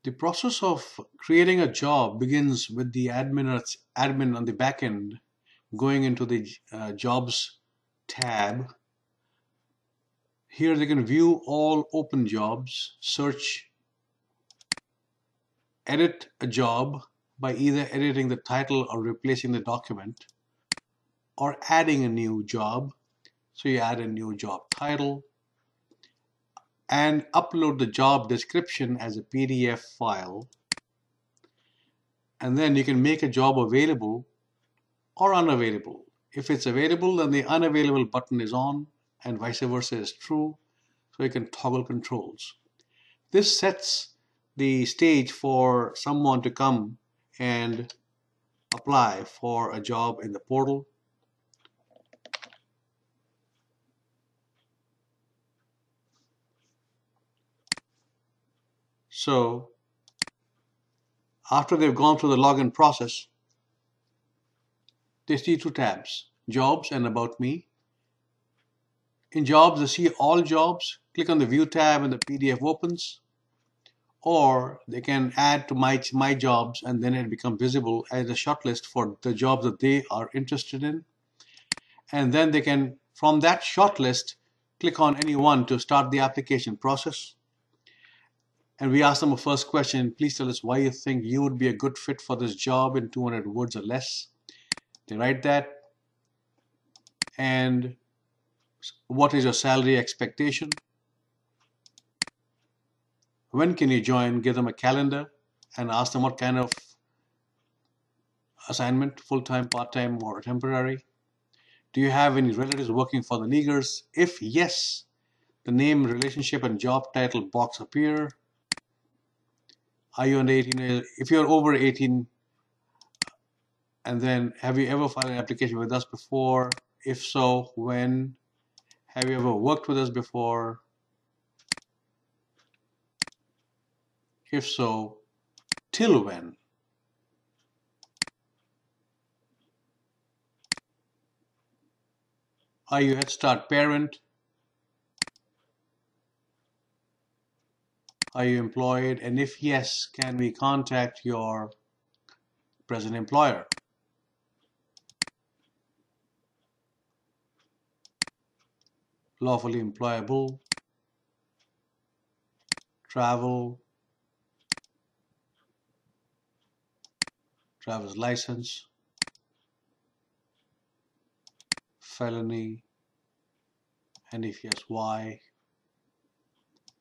The process of creating a job begins with the admin on the back end going into the jobs tab. Here they can view all open jobs, search, edit a job by either editing the title or replacing the document, or adding a new job. So you add a new job title and upload the job description as a PDF file. And then you can make a job available or unavailable. If it's available, then the unavailable button is on, and vice versa is true. So you can toggle controls. This sets the stage for someone to come and apply for a job in the portal. So after they've gone through the login process, they see two tabs, Jobs and About Me. In Jobs, they see all jobs. Click on the View tab and the PDF opens. Or they can add to my jobs, and then it becomes visible as a shortlist for the jobs that they are interested in. And then they can, from that shortlist, click on any one to start the application process. And we ask them a first question, please tell us why you think you would be a good fit for this job in 200 words or less. They write that. And what is your salary expectation? When can you join? Give them a calendar and ask them what kind of assignment, full-time, part-time, or temporary. Do you have any relatives working for the Neagers? If yes, the name, relationship, and job title box appear. Are you under 18? If you're over 18, and then have you ever filed an application with us before? If so, when? Have you ever worked with us before? If so, till when? Are you Head Start parent? Are you employed? And if yes, can we contact your present employer? Lawfully employable, travel's license, felony, and if yes, why?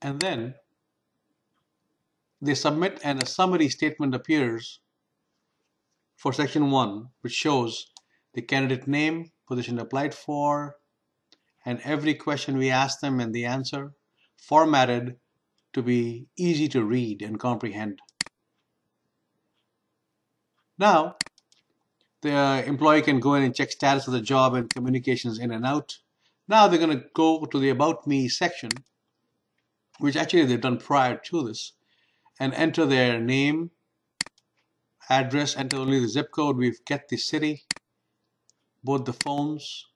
And then they submit, and a summary statement appears for section 1, which shows the candidate name, position applied for, and every question we ask them and the answer, formatted to be easy to read and comprehend. Now, the employee can go in and check status of the job and communications in and out. Now they're going to go to the About Me section, which actually they've done prior to this, and enter their name, address, enter only the zip code. We get the city, both the phones,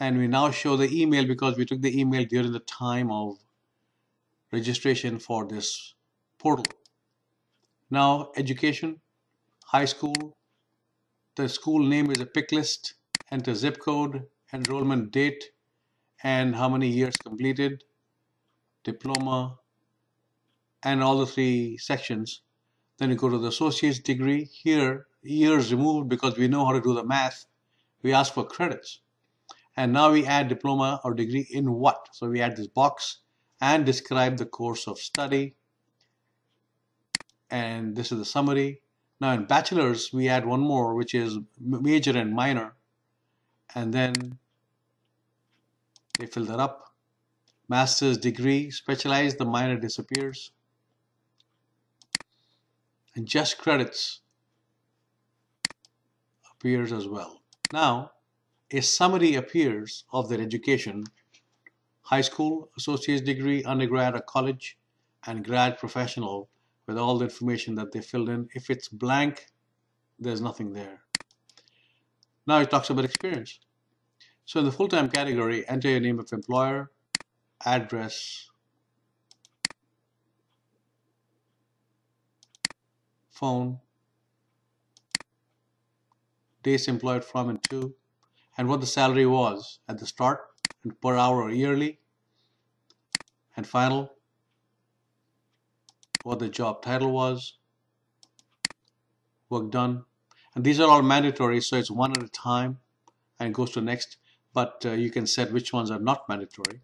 and we now show the email because we took the email during the time of registration for this portal. Now, education, high school, the school name is a pick list, enter zip code, enrollment date, and how many years completed, diploma, and all the 3 sections. Then you go to the associate's degree. Here, years removed because we know how to do the math. We ask for credits. And now we add diploma or degree in what? So we add this box and describe the course of study. And this is the summary. Now in bachelor's, we add one more, which is major and minor. And then they fill that up. Master's degree, specialized, the minor disappears. And just credits appears as well. Now, a summary appears of their education, high school, associate's degree, undergrad or college, and grad professional, with all the information that they filled in. If it's blank, there's nothing there. Now it talks about experience. So in the full-time category, enter your name of employer, address, phone, days employed from and to, and what the salary was at the start, and per hour or yearly, and final, what the job title was, work done. And these are all mandatory, so it's one at a time and it goes to next, but you can set which ones are not mandatory.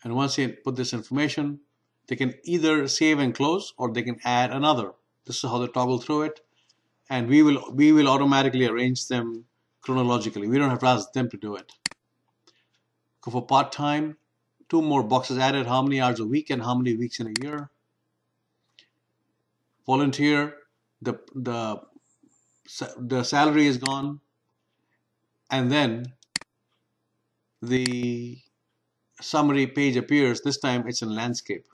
And once you put this information, they can either save and close, or they can add another. This is how they toggle through it, and we will automatically arrange them chronologically. We don't have to ask them to do it. For part-time, 2 more boxes added: how many hours a week and how many weeks in a year. Volunteer, the salary is gone, and then the summary page appears. This time it's in landscape.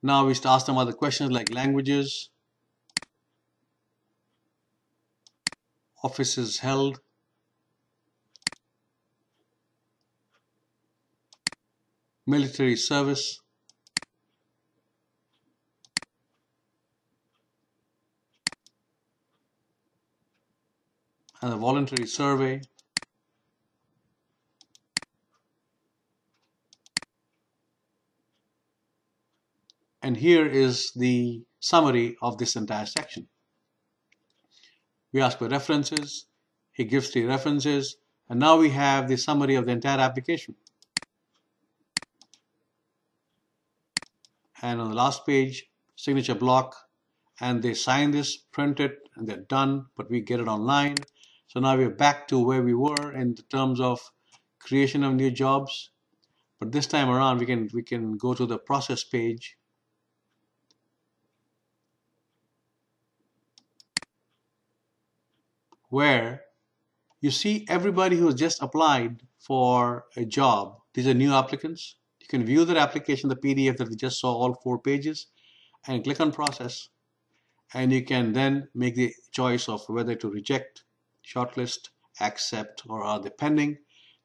Now we ask them other questions like languages, offices held, military service, and a voluntary survey. And here is the summary of this entire section. We ask for references, he gives 3 references, and now we have the summary of the entire application. And on the last page, signature block, and they sign this, print it, and they're done, but we get it online. So now we're back to where we were in terms of creation of new jobs, but this time around we can go to the process page, where you see everybody who has just applied for a job. These are new applicants. You can view their application, the PDF that we just saw, all 4 pages, and click on process, and you can then make the choice of whether to reject, shortlist, accept, or are they pending.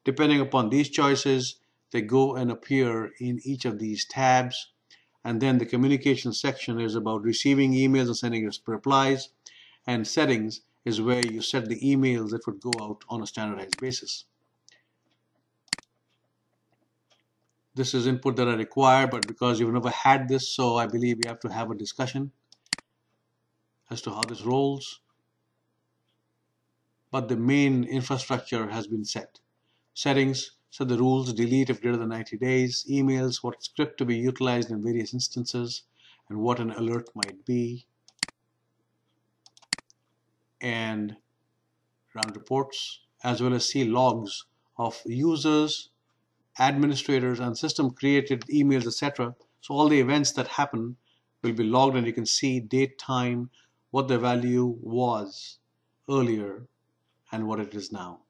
Depending upon these choices, they go and appear in each of these tabs. And then the communication section is about receiving emails and sending replies, and settings is where you set the emails that would go out on a standardized basis. This is input that I require, but because you've never had this, so I believe we have to have a discussion as to how this rolls. But the main infrastructure has been set. Settings, set the rules, delete if greater than 90 days, emails, what script to be utilized in various instances, and what an alert might be, and run reports, as well as see logs of users, administrators, and system created emails, etc. So all the events that happen will be logged, and you can see date, time, what the value was earlier, and what it is now.